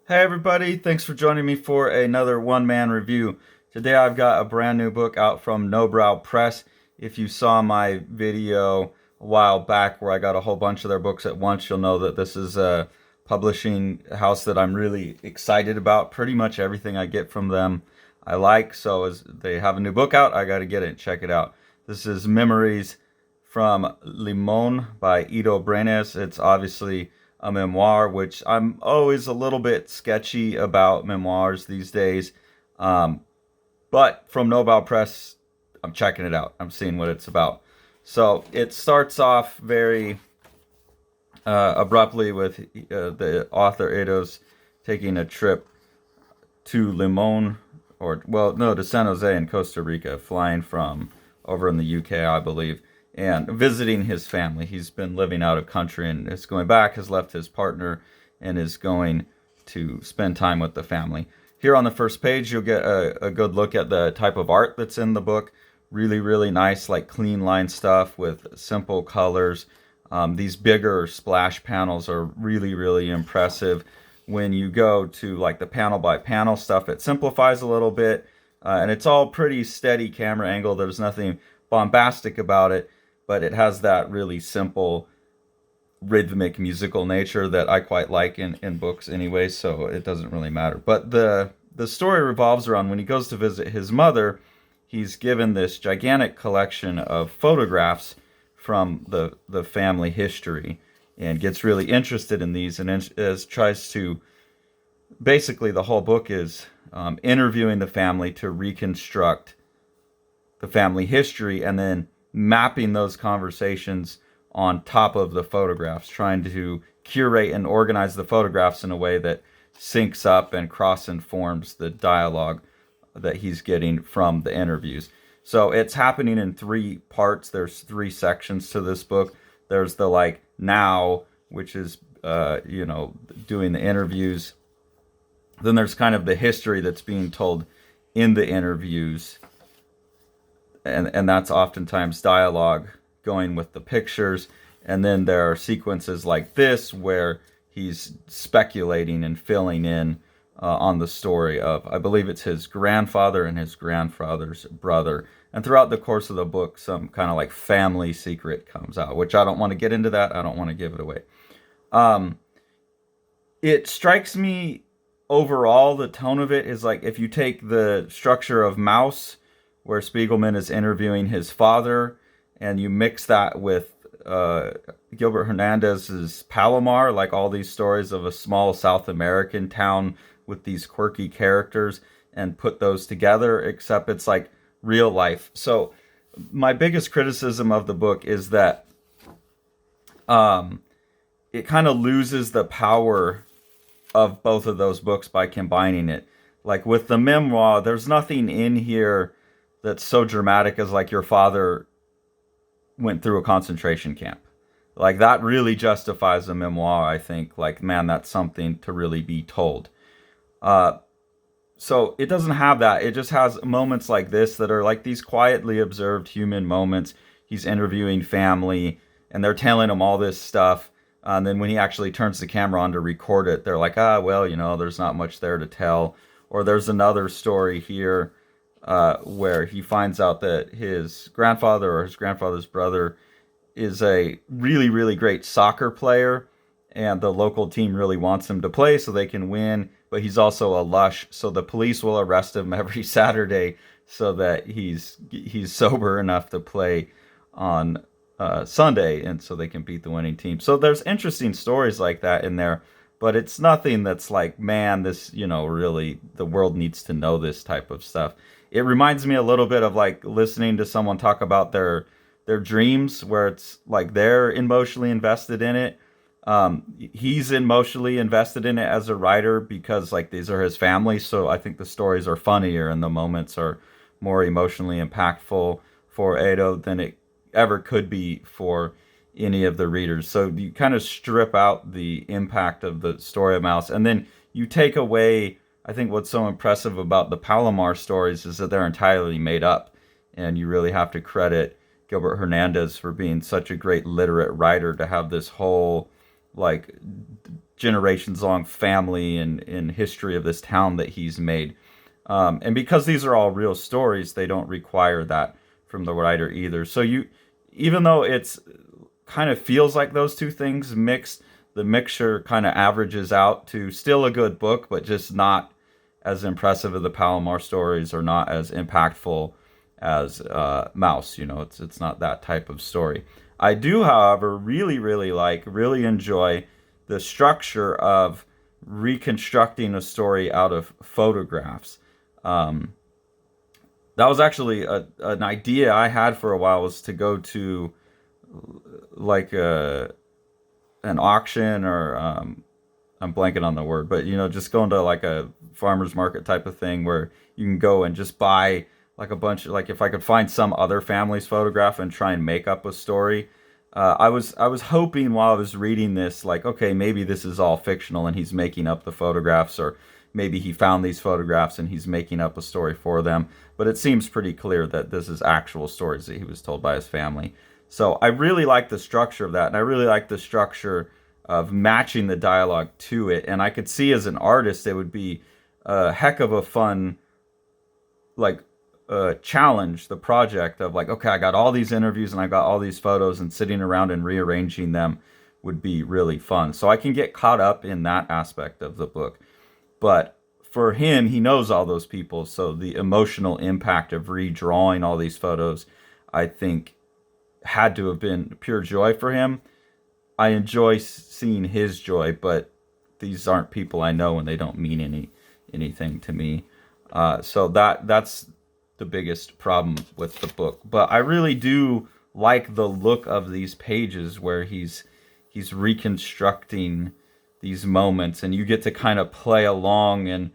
Hey everybody, thanks for joining me for another one-man review. Today I've got a brand new book out from No Brow Press. If you saw my video a while back where I got a whole bunch of their books at once, you'll know that this is a publishing house that I'm really excited about. Pretty much everything I get from them I like, so as they have a new book out, I gotta get it and check it out. This is Memories from Limon by Edo Brenes. It's obviously a memoir, which I'm always a little bit sketchy about memoirs these days. Um, but from Nobel Press, I'm checking it out. I'm seeing what it's about. So it starts off very abruptly with the author Edo's taking a trip to Limon, or well, no, to San Jose in Costa Rica, flying from over in the UK, I believe, and visiting his family. He's been living out of country and is going back, has left his partner, and is going to spend time with the family. Here on the first page, you'll get a good look at the type of art that's in the book. Really, really nice, like clean line stuff with simple colors. These bigger splash panels are really, really impressive. When you go to like the panel by panel stuff, it simplifies a little bit, and it's all pretty steady camera angle. There's nothing bombastic about it, but it has that really simple rhythmic musical nature that I quite like in books anyway, so it doesn't really matter. But the story revolves around when he goes to visit his mother. He's given this gigantic collection of photographs from the family history and gets really interested in these, and tries to, basically the whole book is interviewing the family to reconstruct the family history and then mapping those conversations on top of the photographs, trying to curate and organize the photographs in a way that syncs up and cross-informs the dialogue that he's getting from the interviews. So it's happening in three parts. There's three sections to this book. There's the like now, which is doing the interviews. Then there's kind of the history that's being told in the interviews, and that's oftentimes dialogue going with the pictures. And then there are sequences like this where he's speculating and filling in on the story of, I believe it's his grandfather and his grandfather's brother. And throughout the course of the book, some kind of like family secret comes out, which I don't want to get into that. I don't want to give it away. It strikes me overall, the tone of it is like if you take the structure of Mouse, where Spiegelman is interviewing his father, and you mix that with Gilbert Hernandez's Palomar, like all these stories of a small South American town with these quirky characters, and put those together, except it's like real life. So my biggest criticism of the book is that it kind of loses the power of both of those books by combining it. Like with the memoir, there's nothing in here that's so dramatic as like your father went through a concentration camp. Like that really justifies a memoir, I think. Like, man, that's something to really be told. So it doesn't have that. It just has moments like this that are like these quietly observed human moments. He's interviewing family and they're telling him all this stuff. And then when he actually turns the camera on to record it, they're like, well, there's not much there to tell. Or there's another story here where he finds out that his grandfather or his grandfather's brother is a really, really great soccer player, and the local team really wants him to play so they can win, but he's also a lush, so the police will arrest him every Saturday so that he's sober enough to play on Sunday, and so they can beat the winning team. So there's interesting stories like that in there, but it's nothing that's like, man, this, really, the world needs to know this type of stuff. It reminds me a little bit of like listening to someone talk about their dreams, where it's like they're emotionally invested in it. He's emotionally invested in it as a writer because like these are his family. So I think the stories are funnier and the moments are more emotionally impactful for Edo than it ever could be for any of the readers. So you kind of strip out the impact of the story of Mouse, and then you take away, I think what's so impressive about the Palomar stories is that they're entirely made up, and you really have to credit Gilbert Hernandez for being such a great literate writer to have this whole like generations long family and history of this town that he's made. And because these are all real stories, they don't require that from the writer either. So even though it's kind of feels like those two things mixed, the mixture kind of averages out to still a good book, but just not as impressive as the Palomar stories, or not as impactful as Mouse. It's not that type of story. I do, however, really enjoy the structure of reconstructing a story out of photographs. That was actually an idea I had for a while, was to go to like an auction, or I'm blanking on the word, but just going to like a farmer's market type of thing where you can go and just buy like a bunch of, like, if I could find some other family's photograph and try and make up a story. I was hoping while I was reading this, like, okay, maybe this is all fictional and he's making up the photographs, or maybe he found these photographs and he's making up a story for them. But it seems pretty clear that this is actual stories that he was told by his family. So I really like the structure of that, and I really like the structure of matching the dialogue to it. And I could see as an artist, it would be a heck of a fun, like, challenge, the project of like, okay, I got all these interviews and I got all these photos, and sitting around and rearranging them would be really fun. So I can get caught up in that aspect of the book. But for him, he knows all those people, so the emotional impact of redrawing all these photos, I think, had to have been pure joy for him. I enjoy seeing his joy, but these aren't people I know, and they don't mean anything to me. So that's the biggest problem with the book. But I really do like the look of these pages where he's reconstructing these moments, and you get to kind of play along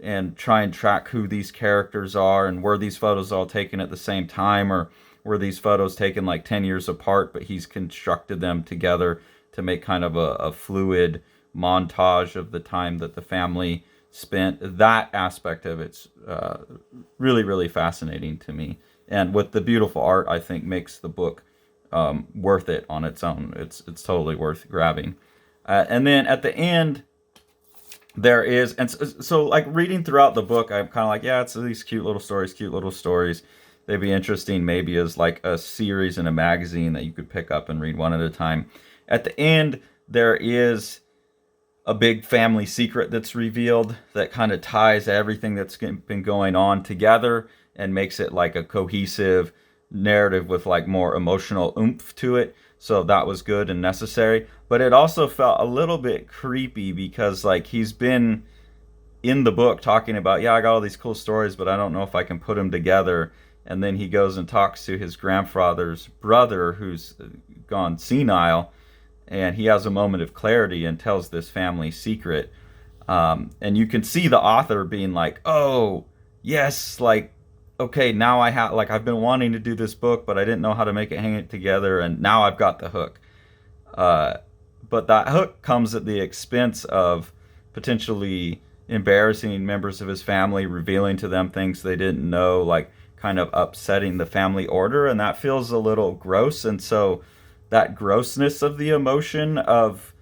and try and track who these characters are, and were these photos all taken at the same time, or were these photos taken like 10 years apart, but he's constructed them together to make kind of a fluid montage of the time that the family spent. That aspect of it's really, really fascinating to me. And with the beautiful art, I think makes the book worth it on its own. It's totally worth grabbing. And then at the end, there is, and so like reading throughout the book, I'm kind of like, yeah, it's these cute little stories. They'd be interesting maybe as like a series in a magazine that you could pick up and read one at a time. At the end, there is a big family secret that's revealed that kind of ties everything that's been going on together and makes it like a cohesive narrative with like more emotional oomph to it. So that was good and necessary. But it also felt a little bit creepy because like he's been in the book talking about, yeah, I got all these cool stories, but I don't know if I can put them together. And then he goes and talks to his grandfather's brother who's gone senile, and he has a moment of clarity and tells this family secret. And you can see the author being like, oh, yes, like, okay, now I've been wanting to do this book, but I didn't know how to make it hang it together, and now I've got the hook. But that hook comes at the expense of potentially embarrassing members of his family, revealing to them things they didn't know, like kind of upsetting the family order, and that feels a little gross. And so that grossness of the emotion of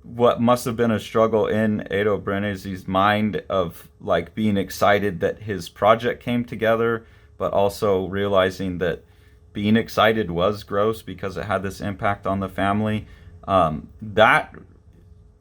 what must have been a struggle in Edo Brenes' mind of like being excited that his project came together, but also realizing that being excited was gross because it had this impact on the family. That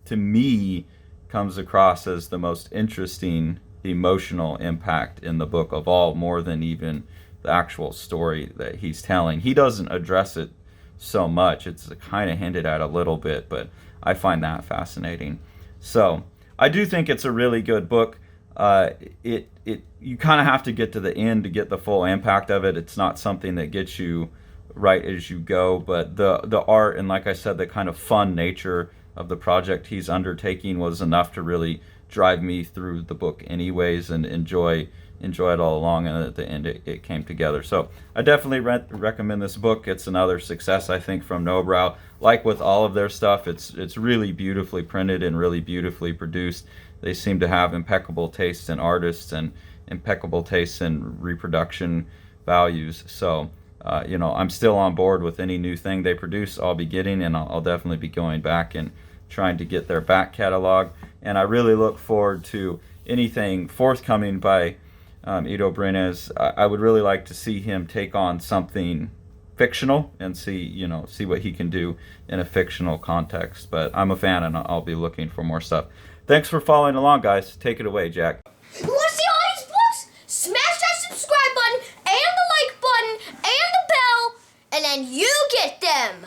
to me comes across as the most interesting emotional impact in the book of all, more than even the actual story that he's telling. He doesn't address it so much. It's kind of hinted at a little bit, but I find that fascinating. So I do think it's a really good book. You kind of have to get to the end to get the full impact of it. It's not something that gets you right as you go, but the art and, like I said, the kind of fun nature of the project he's undertaking was enough to really drive me through the book anyways, and enjoy it all along, and at the end it came together. So I definitely recommend this book. It's another success, I think, from Nobrow. Like with all of their stuff, it's really beautifully printed and really beautifully produced. They seem to have impeccable taste in artists and impeccable taste in reproduction values. So I'm still on board with any new thing they produce. I'll be getting, and I'll definitely be going back and trying to get their back catalog. And I really look forward to anything forthcoming by Edo Brenes. I would really like to see him take on something fictional and see what he can do in a fictional context. But I'm a fan, and I'll be looking for more stuff. Thanks for following along, guys. Take it away, Jack. You want to see all these books? Smash that subscribe button and the like button and the bell, and then you get them.